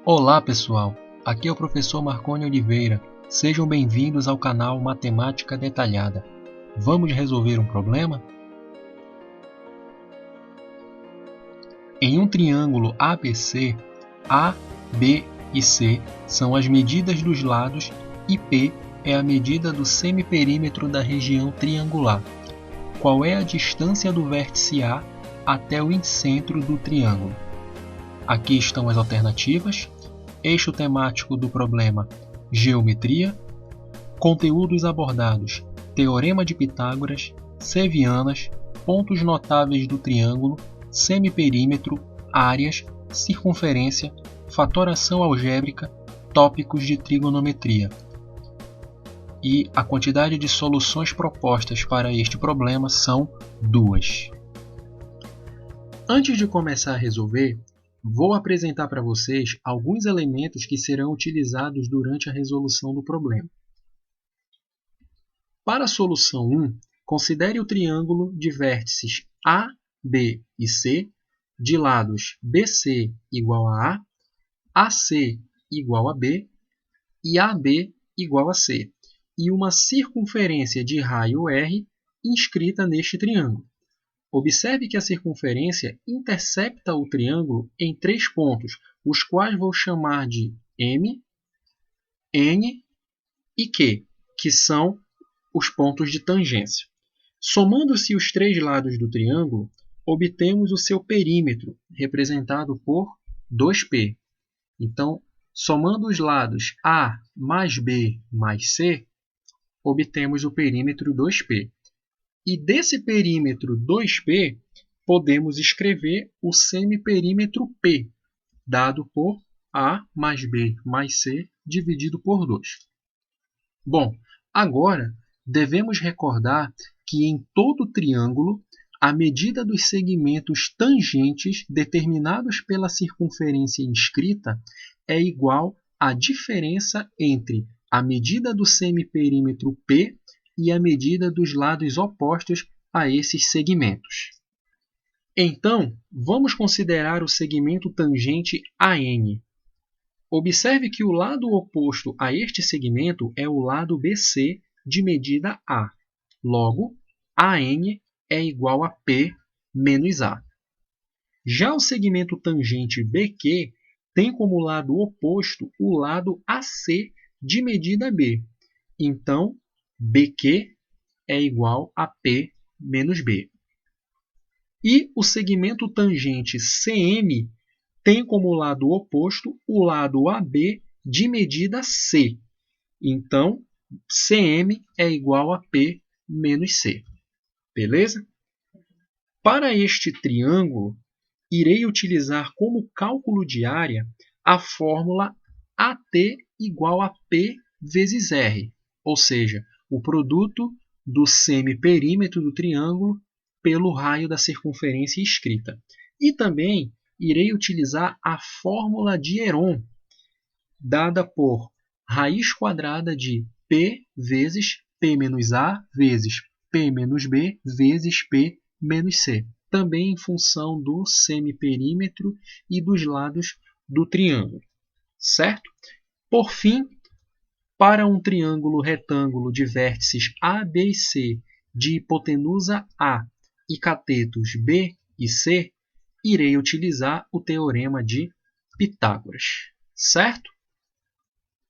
Olá pessoal, aqui é o professor Marconi Oliveira. Sejam bem-vindos ao canal Matemática Detalhada. Vamos resolver um problema? Em um triângulo ABC, A, B e C são as medidas dos lados e P é a medida do semiperímetro da região triangular. Qual é a distância do vértice A até o incentro do triângulo? Aqui estão as alternativas. Eixo temático do problema: geometria. Conteúdos abordados: teorema de Pitágoras, sevianas, pontos notáveis do triângulo, semiperímetro, áreas, circunferência, fatoração algébrica, tópicos de trigonometria. E a quantidade de soluções propostas para este problema são 2. Antes de começar a resolver, vou apresentar para vocês alguns elementos que serão utilizados durante a resolução do problema. Para a solução 1, considere o triângulo de vértices A, B e C, de lados BC igual a A, AC igual a B e AB igual a C, e uma circunferência de raio R inscrita neste triângulo. Observe que a circunferência intercepta o triângulo em 3 pontos, os quais vou chamar de M, N e Q, que são os pontos de tangência. Somando-se os 3 lados do triângulo, obtemos o seu perímetro, representado por 2P. Então, somando os lados A mais B mais C, obtemos o perímetro 2P. E desse perímetro 2P, podemos escrever o semiperímetro P, dado por A mais B mais C dividido por 2. Bom, agora devemos recordar que em todo triângulo, a medida dos segmentos tangentes determinados pela circunferência inscrita é igual à diferença entre a medida do semiperímetro P e a medida dos lados opostos a esses segmentos. Então, vamos considerar o segmento tangente AN. Observe que o lado oposto a este segmento é o lado BC de medida A. Logo, AN é igual a P menos A. Já o segmento tangente BQ tem como lado oposto o lado AC de medida B. Então, BQ é igual a P menos B. E o segmento tangente CM tem como lado oposto o lado AB de medida C. Então, CM é igual a P menos C. Beleza? Para este triângulo, irei utilizar como cálculo de área a fórmula AT igual a P vezes R, ou seja, o produto do semiperímetro do triângulo pelo raio da circunferência inscrita. E também irei utilizar a fórmula de Heron, dada por raiz quadrada de P vezes P menos A vezes P menos B vezes P menos C, também em função do semiperímetro e dos lados do triângulo, certo? Por fim, para um triângulo retângulo de vértices A, B e C, de hipotenusa A e catetos B e C, irei utilizar o teorema de Pitágoras, certo?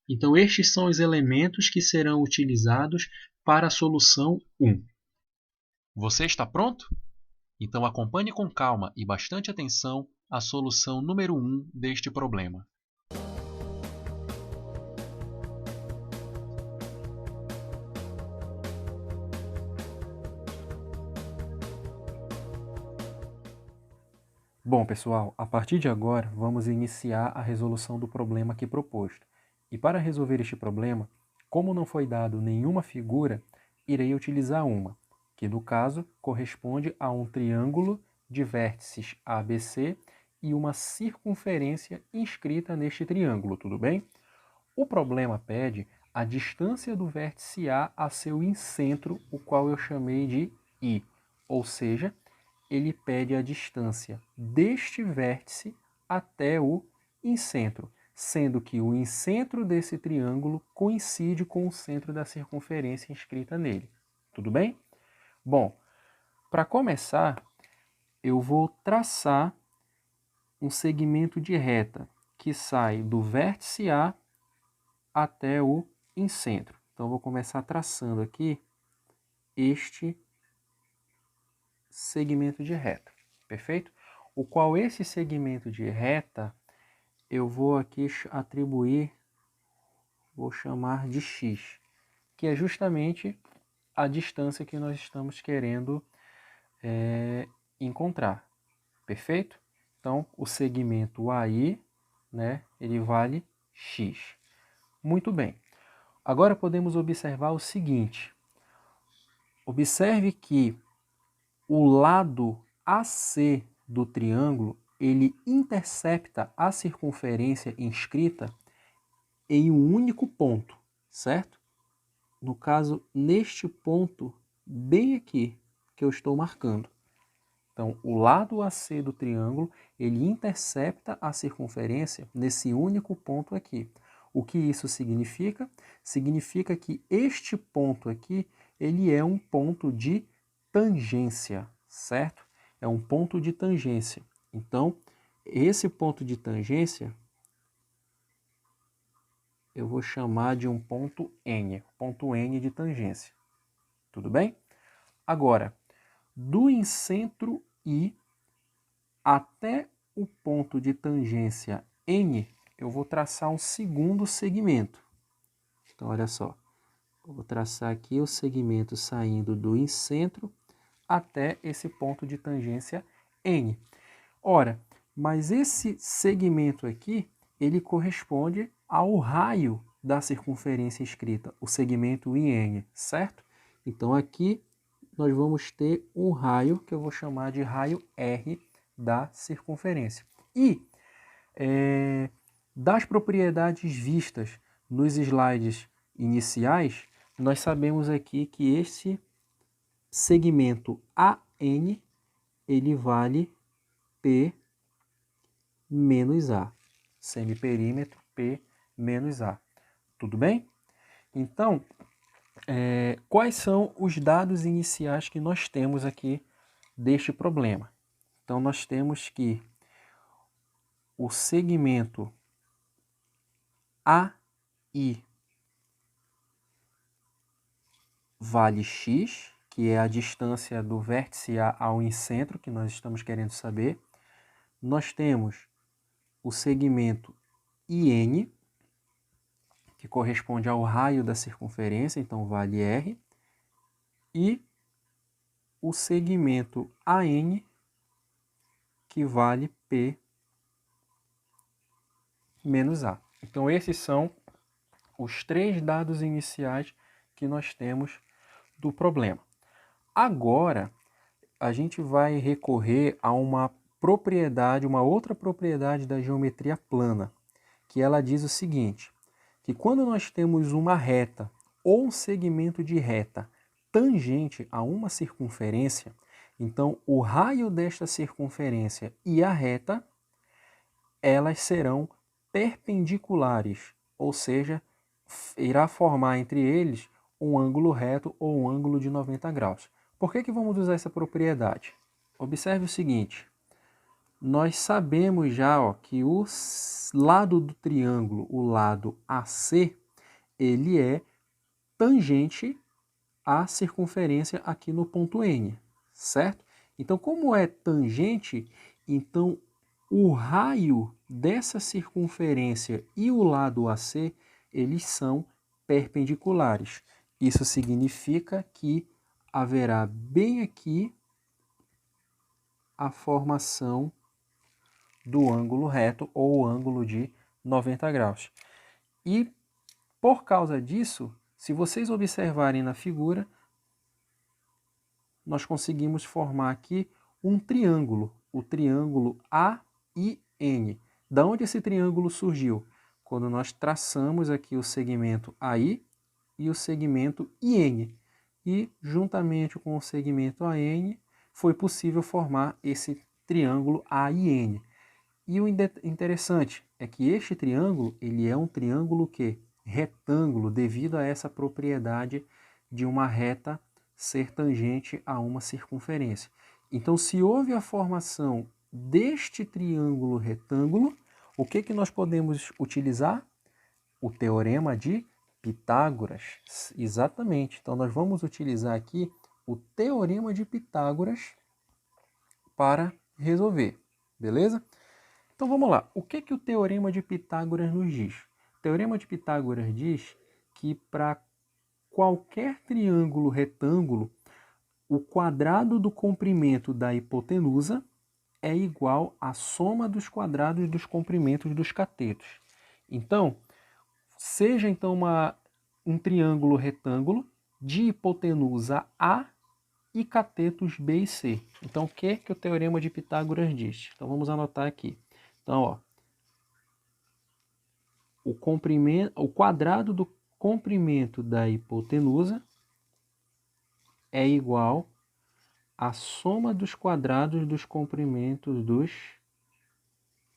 Então, estes são os elementos que serão utilizados para a solução 1. Você está pronto? Então, acompanhe com calma e bastante atenção a solução número 1 deste problema. Bom, pessoal, a partir de agora, vamos iniciar a resolução do problema aqui proposto. E para resolver este problema, como não foi dado nenhuma figura, irei utilizar uma, que no caso corresponde a um triângulo de vértices ABC e uma circunferência inscrita neste triângulo, tudo bem? O problema pede a distância do vértice A seu incentro, o qual eu chamei de I, ou seja, ele pede a distância deste vértice até o incentro, sendo que o incentro desse triângulo coincide com o centro da circunferência inscrita nele. Tudo bem? Bom, para começar, eu vou traçar um segmento de reta que sai do vértice A até o incentro. Então, eu vou começar traçando aqui este segmento de reta, perfeito? O qual esse segmento de reta eu vou aqui atribuir, vou chamar de x, que é justamente a distância que nós estamos querendo encontrar, perfeito? Então, o segmento AI, né, ele vale x. Muito bem. Agora podemos observar o seguinte. Observe que o lado AC do triângulo, ele intercepta a circunferência inscrita em um único ponto, certo? No caso, neste ponto, bem aqui, que eu estou marcando. Então, o lado AC do triângulo, ele intercepta a circunferência nesse único ponto aqui. O que isso significa? Significa que este ponto aqui, ele é um ponto de tangência, certo? É um ponto de tangência. Então, esse ponto de tangência, eu vou chamar de um ponto N de tangência. Tudo bem? Agora, do incentro I até o ponto de tangência N, eu vou traçar um segundo segmento. Então, olha só. Eu vou traçar aqui o segmento saindo do incentro até esse ponto de tangência N. Ora, mas esse segmento aqui, ele corresponde ao raio da circunferência inscrita, o segmento IN, certo? Então, aqui nós vamos ter um raio que eu vou chamar de raio R da circunferência. E das propriedades vistas nos slides iniciais, nós sabemos aqui que esse segmento AN, ele vale P menos A. Semiperímetro P menos A. Tudo bem? Então, quais são os dados iniciais que nós temos aqui deste problema? Então, nós temos que o segmento AI vale x, que é a distância do vértice A ao incentro, que nós estamos querendo saber. Nós temos o segmento IN, que corresponde ao raio da circunferência, então vale R. E o segmento AN, que vale P menos A. Então, esses são os três dados iniciais que nós temos do problema. Agora, a gente vai recorrer a uma outra propriedade da geometria plana, que ela diz o seguinte, que quando nós temos uma reta ou um segmento de reta tangente a uma circunferência, então o raio desta circunferência e a reta, elas serão perpendiculares, ou seja, irá formar entre eles um ângulo reto ou um ângulo de 90 graus. Por que vamos usar essa propriedade? Observe o seguinte, nós sabemos já que o lado do triângulo, o lado AC, ele é tangente à circunferência aqui no ponto N, certo? Então, como é tangente, então o raio dessa circunferência e o lado AC, eles são perpendiculares. Isso significa que haverá bem aqui a formação do ângulo reto ou ângulo de 90 graus. E por causa disso, se vocês observarem na figura, nós conseguimos formar aqui um triângulo, o triângulo AIN. Da onde esse triângulo surgiu? Quando nós traçamos aqui o segmento AI e o segmento IN. E, juntamente com o segmento AN, foi possível formar esse triângulo AIN. E o interessante é que este triângulo ele é um triângulo que retângulo, devido a essa propriedade de uma reta ser tangente a uma circunferência. Então, se houve a formação deste triângulo retângulo, o que nós podemos utilizar? O teorema de Pitágoras. Exatamente. Então, nós vamos utilizar aqui o teorema de Pitágoras para resolver. Beleza? Então, vamos lá. O que o teorema de Pitágoras nos diz? O teorema de Pitágoras diz que para qualquer triângulo retângulo, o quadrado do comprimento da hipotenusa é igual à soma dos quadrados dos comprimentos dos catetos. Então, seja então um triângulo retângulo de hipotenusa A e catetos B e C. Então, o que o teorema de Pitágoras diz? Então, vamos anotar aqui. Então, ó, o quadrado do comprimento da hipotenusa é igual à soma dos quadrados dos comprimentos dos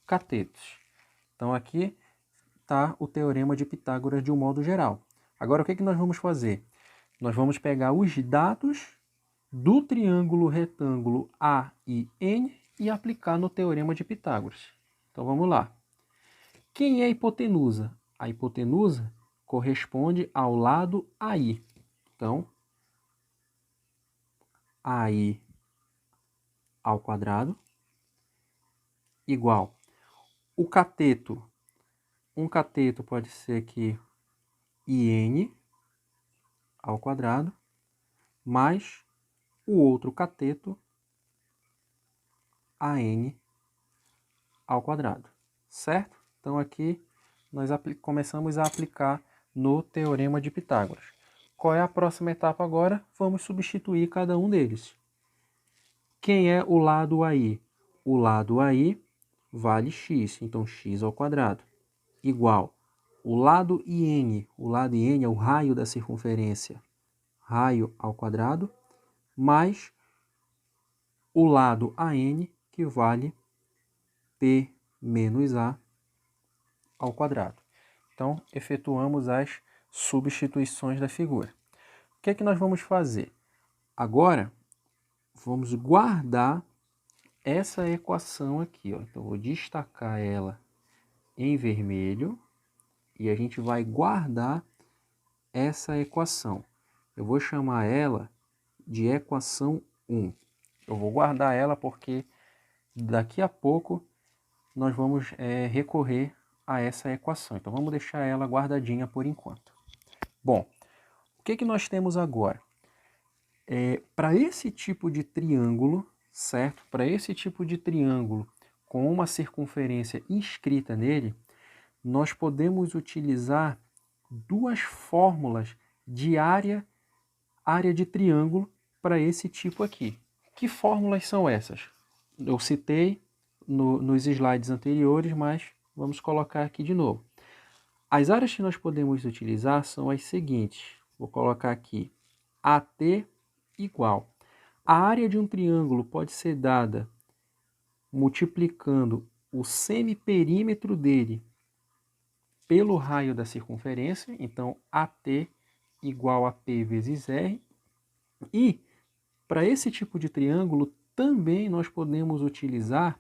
catetos. Então, aqui está o teorema de Pitágoras de um modo geral. Agora, o que nós vamos fazer? Nós vamos pegar os dados do triângulo retângulo A e N e aplicar no teorema de Pitágoras. Então, vamos lá. Quem é a hipotenusa? A hipotenusa corresponde ao lado AI. Então, AI ao quadrado igual. O cateto, um cateto pode ser aqui IN ao quadrado, mais o outro cateto AN ao quadrado, certo? Então aqui nós começamos a aplicar no teorema de Pitágoras. Qual é a próxima etapa agora? Vamos substituir cada um deles. Quem é o lado AI? O lado AI vale x, então x ao quadrado, igual o lado IN é o raio da circunferência, raio ao quadrado, mais o lado AN, que vale P menos A ao quadrado. Então, efetuamos as substituições da figura. O que é que nós vamos fazer? Agora, vamos guardar essa equação aqui. Ó. Então, vou destacar ela em vermelho e a gente vai guardar essa equação. Eu vou chamar ela de equação 1. Eu vou guardar ela porque daqui a pouco nós vamos recorrer a essa equação. Então, vamos deixar ela guardadinha por enquanto. Bom, o que nós temos agora? Para esse tipo de triângulo, certo? Para esse tipo de triângulo com uma circunferência inscrita nele, nós podemos utilizar duas fórmulas de área de triângulo para esse tipo aqui. Que fórmulas são essas? Eu citei nos slides anteriores, mas vamos colocar aqui de novo. As áreas que nós podemos utilizar são as seguintes. Vou colocar aqui AT igual. A área de um triângulo pode ser dada multiplicando o semiperímetro dele pelo raio da circunferência. Então, AT igual a P vezes R. E, para esse tipo de triângulo, também nós podemos utilizar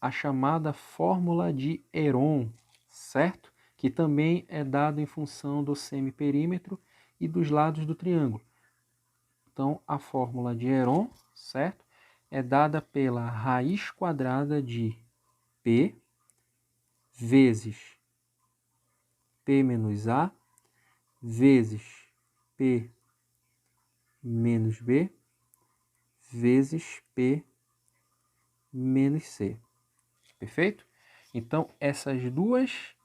a chamada fórmula de Heron, certo? Que também é dado em função do semiperímetro e dos lados do triângulo. Então, a fórmula de Heron, certo? É dada pela raiz quadrada de P vezes P menos A vezes P menos B vezes P menos C. Perfeito? Então, essas duas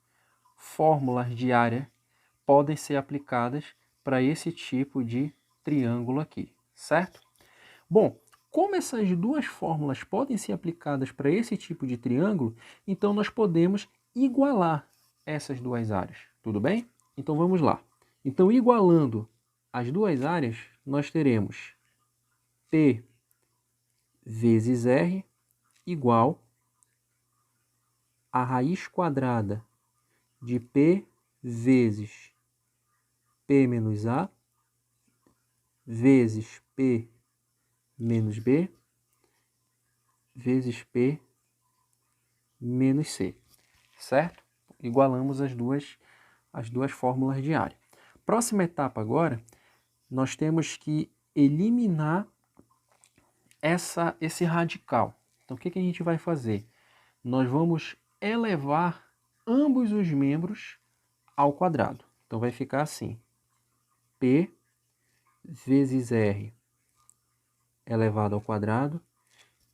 fórmulas de área podem ser aplicadas para esse tipo de triângulo aqui, certo? Bom, como essas duas fórmulas podem ser aplicadas para esse tipo de triângulo, então nós podemos igualar essas duas áreas, tudo bem? Então vamos lá. Então, igualando as duas áreas, nós teremos P vezes R igual a raiz quadrada de P vezes P menos A vezes P menos B vezes P menos C, certo? Igualamos as duas fórmulas de área. Próxima etapa agora, nós temos que eliminar esse radical. Então, o que a gente vai fazer? Nós vamos elevar ambos os membros ao quadrado. Então, vai ficar assim, P vezes R elevado ao quadrado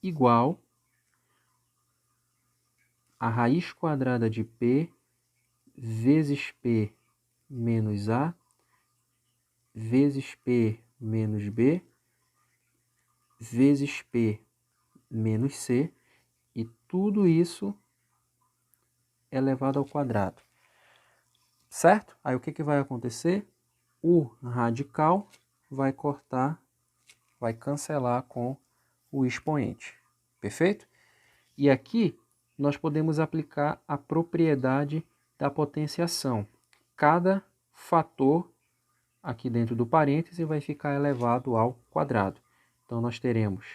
igual a raiz quadrada de P vezes P menos A vezes P menos B vezes P menos C, e tudo isso elevado ao quadrado, certo? Aí o que vai acontecer? O radical vai cortar, vai cancelar com o expoente, perfeito? E aqui nós podemos aplicar a propriedade da potenciação. Cada fator aqui dentro do parêntese vai ficar elevado ao quadrado. Então, nós teremos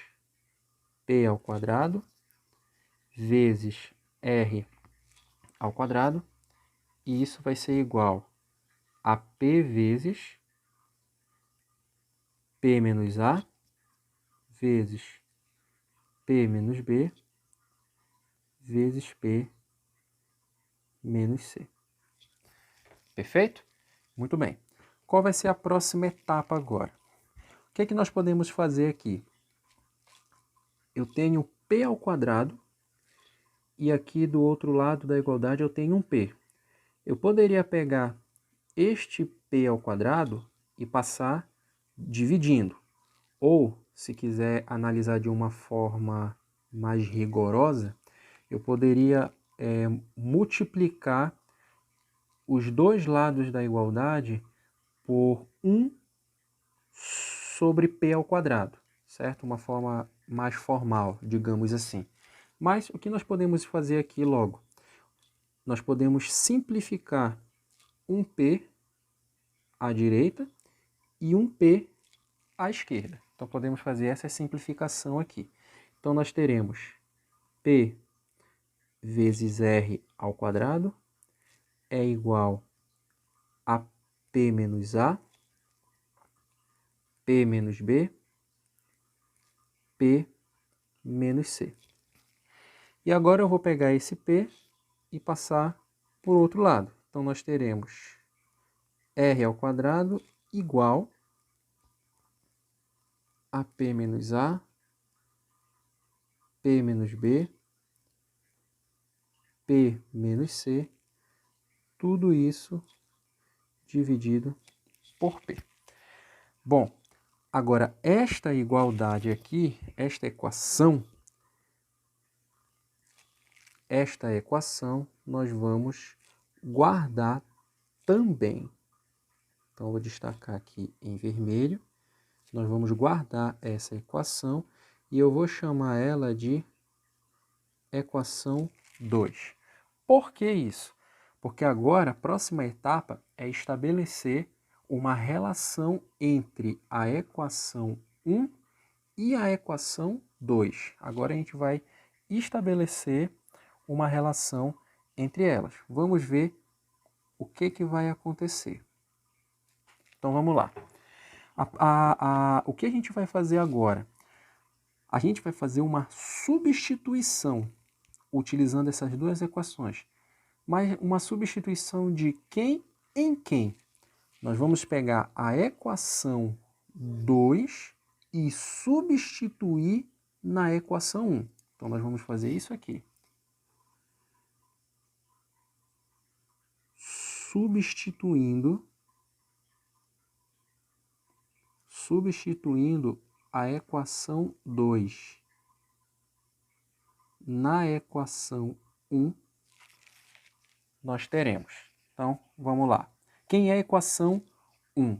P ao quadrado vezes R ao quadrado, e isso vai ser igual a P vezes P menos A vezes P menos B vezes P menos C. Perfeito? Muito bem. Qual vai ser a próxima etapa agora? O que nós podemos fazer aqui? Eu tenho P ao quadrado e aqui do outro lado da igualdade eu tenho um P. Eu poderia pegar este P ao quadrado e passar dividindo. Ou, se quiser analisar de uma forma mais rigorosa, eu poderia multiplicar os dois lados da igualdade por 1 sobre P ao quadrado, certo? Uma forma mais formal, digamos assim. Mas o que nós podemos fazer aqui logo? Nós podemos simplificar um P à direita e um P à esquerda. Então podemos fazer essa simplificação aqui. Então nós teremos P vezes R ao quadrado é igual a P menos A, P menos B, P menos C. E agora eu vou pegar esse P e passar por outro lado. Então nós teremos R ao quadrado igual a P menos A, P menos B, P menos C, tudo isso dividido por P. Bom, agora esta igualdade aqui, esta equação nós vamos guardar também. Então eu vou destacar aqui em vermelho. Nós vamos guardar essa equação e eu vou chamar ela de equação 2. Por que isso? Porque agora a próxima etapa é estabelecer uma relação entre a equação 1 e a equação 2. Agora a gente vai estabelecer uma relação entre elas. Vamos ver o que vai acontecer. Então vamos lá. O que a gente vai fazer agora? A gente vai fazer uma substituição utilizando essas duas equações. Mas uma substituição de quem em quem? Nós vamos pegar a equação 2 e substituir na equação 1. Então nós vamos fazer isso aqui. Substituindo a equação 2 na equação 1, nós teremos. Então, vamos lá. Quem é a equação 1?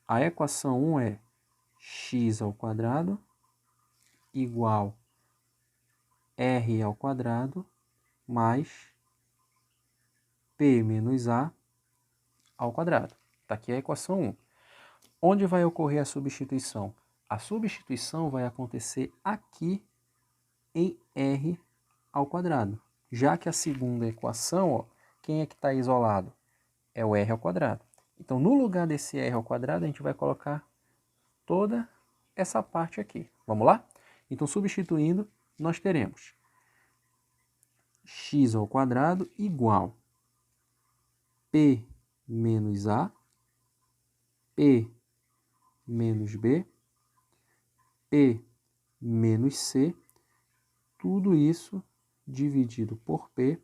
A equação 1 é x ao quadrado igual r ao quadrado mais P menos A ao quadrado. Está aqui a equação 1. Onde vai ocorrer a substituição? A substituição vai acontecer aqui em R ao quadrado. Já que a segunda equação, ó, quem é que está isolado? É o R ao quadrado. Então, no lugar desse R ao quadrado, a gente vai colocar toda essa parte aqui. Vamos lá? Então, substituindo, nós teremos x ao quadrado igual P menos A, P menos B, P menos C, tudo isso dividido por P,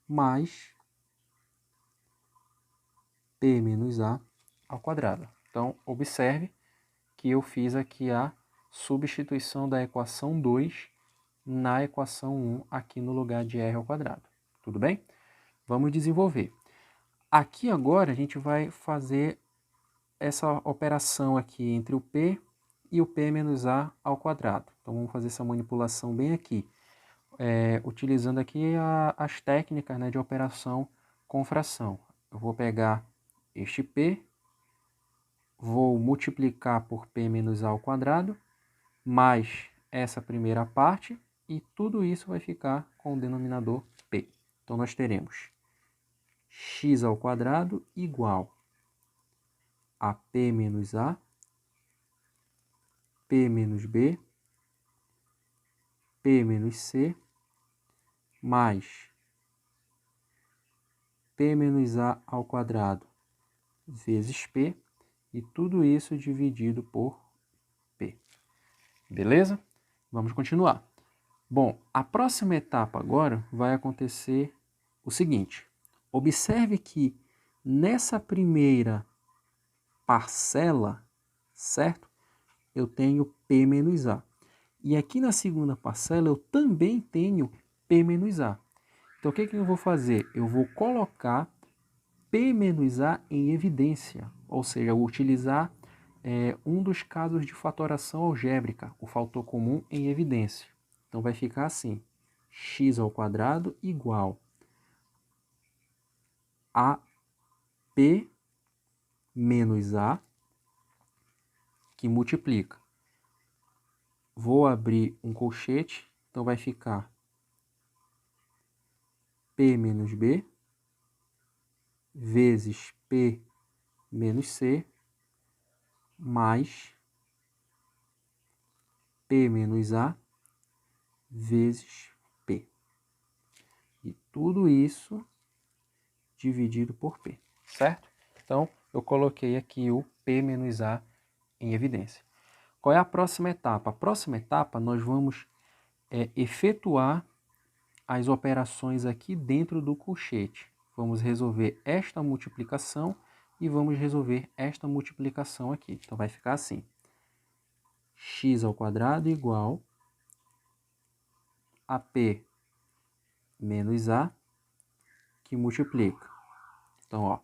mais P menos A ao quadrado. Então, observe que eu fiz aqui a substituição da equação 2 na equação 1 aqui no lugar de R ao quadrado. Tudo bem? Vamos desenvolver. Aqui agora a gente vai fazer essa operação aqui entre o P e o P menos A ao quadrado. Então vamos fazer essa manipulação bem aqui, utilizando aqui as técnicas, né, de operação com fração. Eu vou pegar este P, vou multiplicar por P menos A ao quadrado, mais essa primeira parte, e tudo isso vai ficar com o denominador P. Então nós teremos x ao quadrado igual a P menos A, P menos B, P menos C, mais P menos A ao quadrado vezes P, e tudo isso dividido por P. Beleza? Vamos continuar. Bom, a próxima etapa agora vai acontecer o seguinte. Observe que nessa primeira parcela, certo? Eu tenho P menos A. E aqui na segunda parcela eu também tenho P menos A. Então o que eu vou fazer? Eu vou colocar P menos A em evidência, ou seja, eu vou utilizar um dos casos de fatoração algébrica, o fator comum em evidência. Então vai ficar assim, x ao quadrado igual a P menos A, que multiplica. Vou abrir um colchete, então vai ficar P menos B vezes P menos C mais P menos A vezes P. E tudo isso dividido por P, certo? Então, eu coloquei aqui o P menos A em evidência. Qual é a próxima etapa? A próxima etapa nós vamos efetuar as operações aqui dentro do colchete. Vamos resolver esta multiplicação e vamos resolver esta multiplicação aqui. Então vai ficar assim, x ao quadrado igual a P menos A, que multiplica. Então, ó,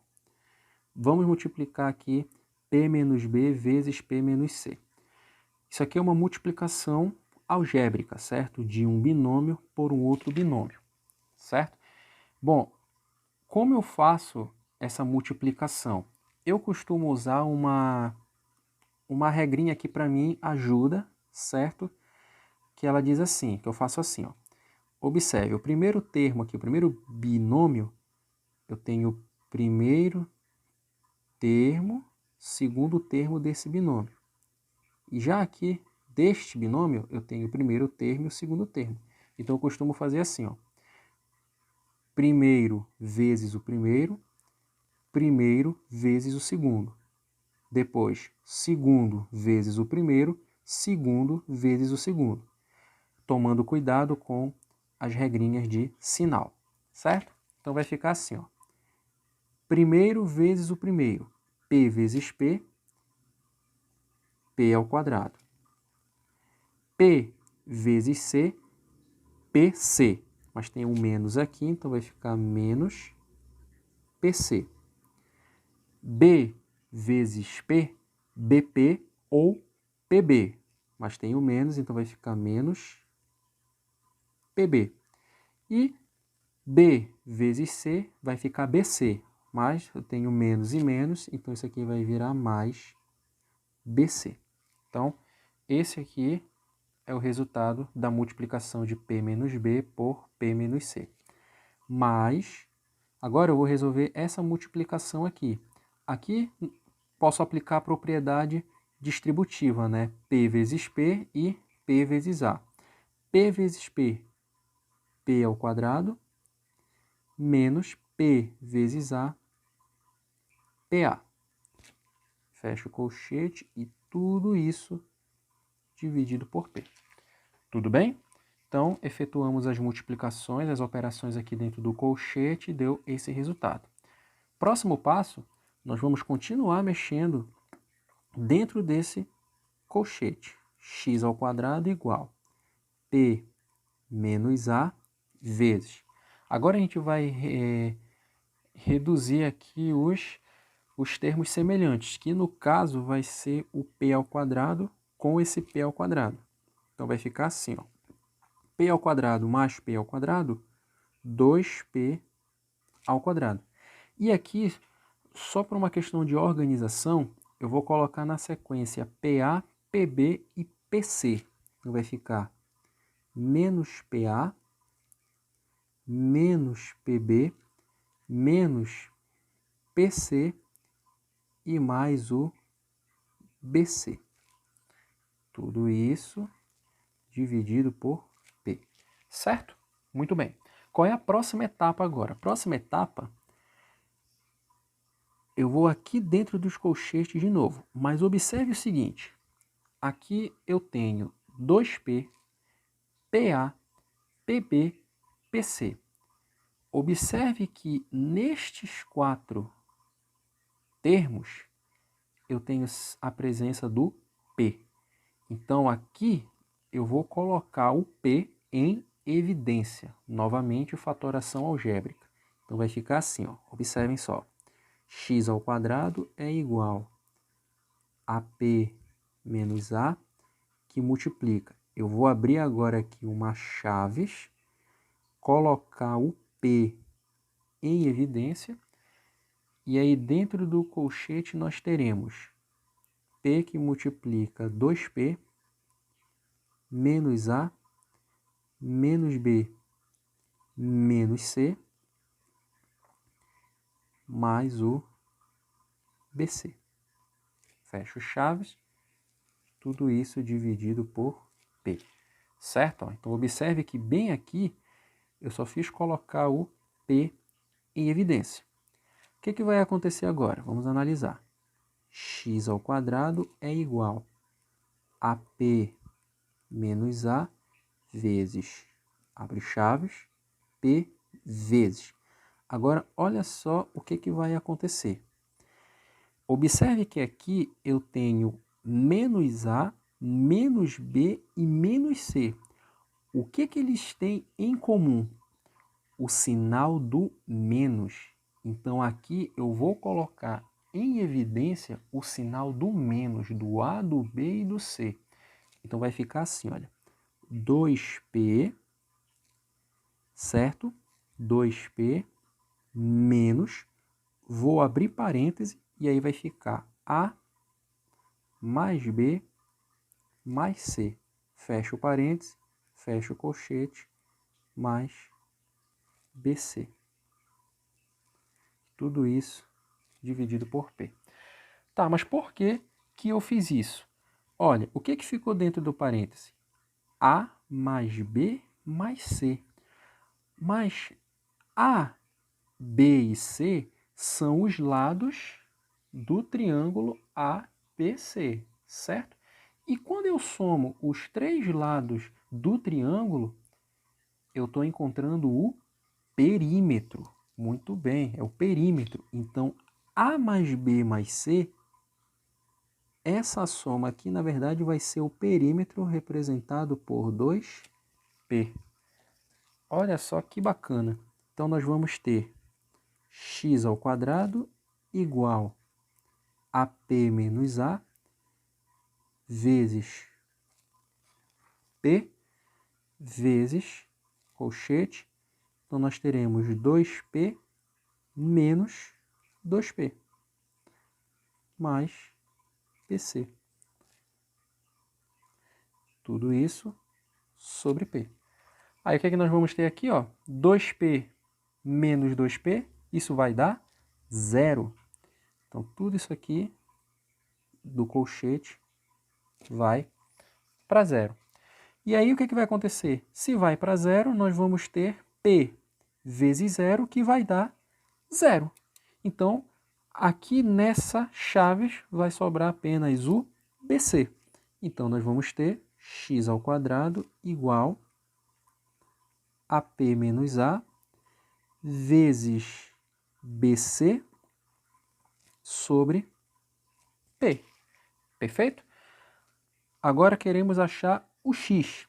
vamos multiplicar aqui P menos B vezes P menos C. Isso aqui é uma multiplicação algébrica, certo? De um binômio por um outro binômio, certo? Bom, como eu faço essa multiplicação? Eu costumo usar uma regrinha que para mim ajuda, certo? Que ela diz assim, que eu faço assim, ó. Observe, o primeiro termo aqui, o primeiro binômio, eu tenho o primeiro termo, segundo termo desse binômio. E já aqui, deste binômio, eu tenho o primeiro termo e o segundo termo. Então, eu costumo fazer assim, ó. Primeiro vezes o primeiro vezes o segundo. Depois, segundo vezes o primeiro, segundo vezes o segundo. Tomando cuidado com as regrinhas de sinal, certo? Então, vai ficar assim, ó. Primeiro vezes o primeiro, P vezes P, P ao quadrado. P vezes C, PC. Mas tem um menos aqui, então vai ficar menos PC. B vezes P, BP ou PB. Mas tem um menos, então vai ficar menos PB. E B vezes C vai ficar BC, mas eu tenho menos e menos, então isso aqui vai virar mais BC. Então, esse aqui é o resultado da multiplicação de P menos B por P menos C. Mas, agora eu vou resolver essa multiplicação aqui. Aqui posso aplicar a propriedade distributiva, né? P vezes P e P vezes A. P vezes P, P ao quadrado, menos P vezes A, PA. Fecha o colchete e tudo isso dividido por P. Tudo bem? Então, efetuamos as multiplicações, as operações aqui dentro do colchete e deu esse resultado. Próximo passo, nós vamos continuar mexendo dentro desse colchete. X ao quadrado igual P menos A vezes. Agora a gente vai reduzir aqui os termos semelhantes, que no caso vai ser o P ao quadrado com esse P ao quadrado. Então vai ficar assim, ó. P ao quadrado mais P ao quadrado, 2P ao quadrado. E aqui, só por uma questão de organização, eu vou colocar na sequência PA, PB e PC. Então vai ficar menos PA, menos PB, menos PC e mais o BC. Tudo isso dividido por P. Certo? Muito bem. Qual é a próxima etapa agora? A próxima etapa, eu vou aqui dentro dos colchetes de novo, mas observe o seguinte. Aqui eu tenho 2P, PA, PB, PC. Observe que nestes 4 termos eu tenho a presença do P. Então aqui eu vou colocar o P em evidência. Novamente, fatoração algébrica. Então vai ficar assim, ó. Observem só. X ao quadrado é igual a P menos A, que multiplica. Eu vou abrir agora aqui uma chaves, colocar o P em evidência, e aí dentro do colchete nós teremos P que multiplica 2P, menos A, menos B, menos C, mais o BC. Fecho chaves, tudo isso dividido por P. Certo? Então observe que bem aqui eu só fiz colocar o P em evidência. O que vai acontecer agora? Vamos analisar. X ao quadrado é igual a P menos A vezes, abre chaves, P vezes. Agora, olha só o que vai acontecer. Observe que aqui eu tenho menos A, menos B e menos C. O que eles têm em comum? O sinal do menos. Então, aqui eu vou colocar em evidência o sinal do menos, do A, do B e do C. Então, vai ficar assim, olha. 2P, certo? 2P menos, vou abrir parêntese, e aí vai ficar A mais B mais C. Fecha o parêntese, fecha o colchete, mais BC. Tudo isso dividido por P. Tá, mas por que eu fiz isso? Olha, o que ficou dentro do parêntese? A mais B mais C. Mas A, B e C são os lados do triângulo ABC, certo? E quando eu somo os 3 lados do triângulo, eu estou encontrando o perímetro. Muito bem, é o perímetro. Então, A mais B mais C, essa soma aqui, na verdade, vai ser o perímetro representado por 2P. Olha só que bacana. Então, nós vamos ter x ao quadrado igual a P menos A vezes P vezes colchete Então, nós teremos 2P menos 2P mais PC. Tudo isso sobre P. Aí, o que é que nós vamos ter aqui? 2P menos 2P, isso vai dar 0. Então, tudo isso aqui do colchete vai para 0. E aí, o que vai acontecer? Se vai para 0, nós vamos ter P vezes 0, que vai dar 0. Então, aqui nessa chaves vai sobrar apenas o BC. Então, nós vamos ter x² igual a P menos A vezes BC sobre P. Perfeito? Agora queremos achar o x.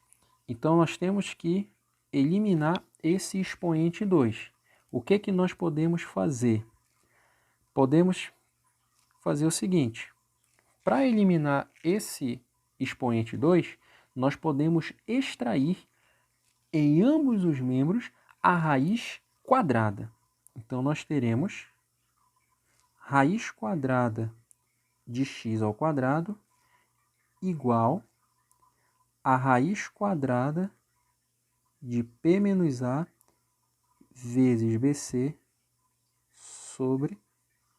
Então, nós temos que eliminar esse expoente 2. O que nós podemos fazer? Podemos fazer o seguinte. Para eliminar esse expoente 2, nós podemos extrair em ambos os membros a raiz quadrada. Então, nós teremos raiz quadrada de x² igual a raiz quadrada de P menos A vezes BC sobre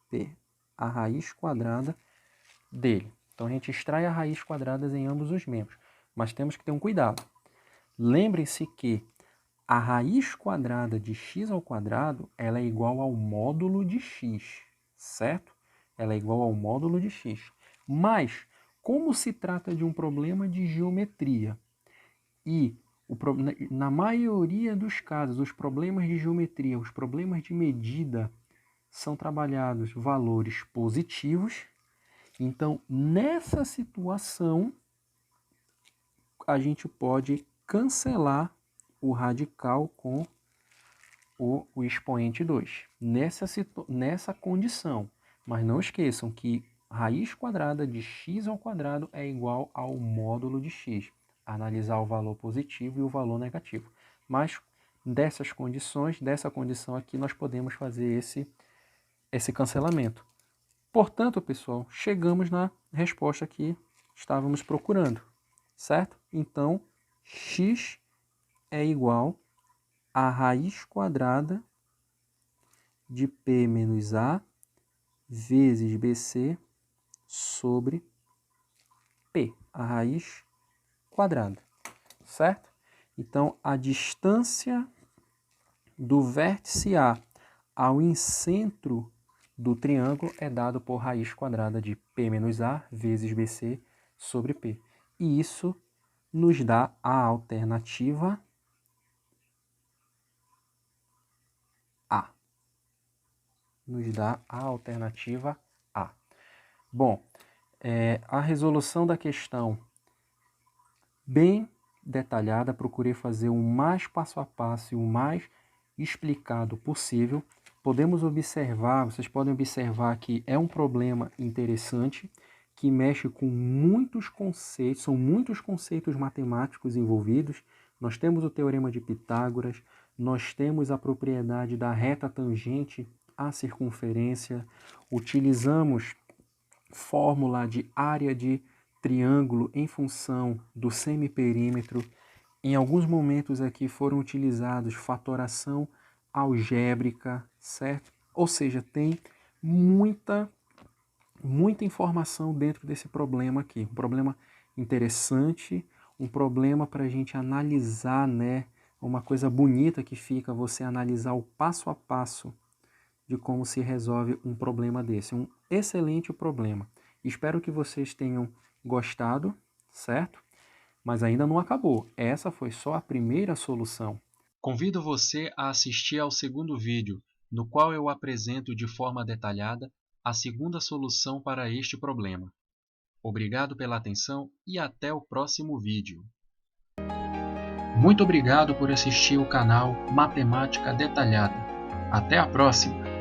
P, a raiz quadrada dele. Então, a gente extrai a raiz quadrada em ambos os membros, mas temos que ter um cuidado. Lembrem-se que a raiz quadrada de x² ela é igual ao módulo de x, certo? Ela é igual ao módulo de x. Mas, como se trata de um problema de geometria e na maioria dos casos, os problemas de geometria, os problemas de medida são trabalhados valores positivos. Então, nessa situação, a gente pode cancelar o radical com o expoente 2. Nessa condição. Mas não esqueçam que raiz quadrada de x² é igual ao módulo de x. Analisar o valor positivo e o valor negativo. Mas dessa condição aqui, nós podemos fazer esse cancelamento. Portanto, pessoal, chegamos na resposta que estávamos procurando, certo? Então, x é igual a raiz quadrada de P menos A vezes BC sobre P, a raiz quadrada, certo? Então, a distância do vértice A ao incentro do triângulo é dado por raiz quadrada de P menos A vezes BC sobre P. E isso nos dá a alternativa A. Nos dá a alternativa A. Bom, a resolução da questão bem detalhada, procurei fazer o mais passo a passo e o mais explicado possível. Podemos observar, vocês podem observar que é um problema interessante, que mexe com muitos conceitos, são muitos conceitos matemáticos envolvidos. Nós temos o teorema de Pitágoras, nós temos a propriedade da reta tangente à circunferência, utilizamos fórmula de área de triângulo em função do semiperímetro. Em alguns momentos aqui foram utilizados fatoração algébrica, certo? Ou seja, tem muita informação dentro desse problema aqui. Um problema interessante, um problema para a gente analisar, né? Uma coisa bonita que fica você analisar o passo a passo de como se resolve um problema desse. Um excelente problema. Espero que vocês tenham gostado, certo? Mas ainda não acabou. Essa foi só a primeira solução. Convido você a assistir ao segundo vídeo, no qual eu apresento de forma detalhada a segunda solução para este problema. Obrigado pela atenção e até o próximo vídeo. Muito obrigado por assistir o canal Matemática Detalhada. Até a próxima!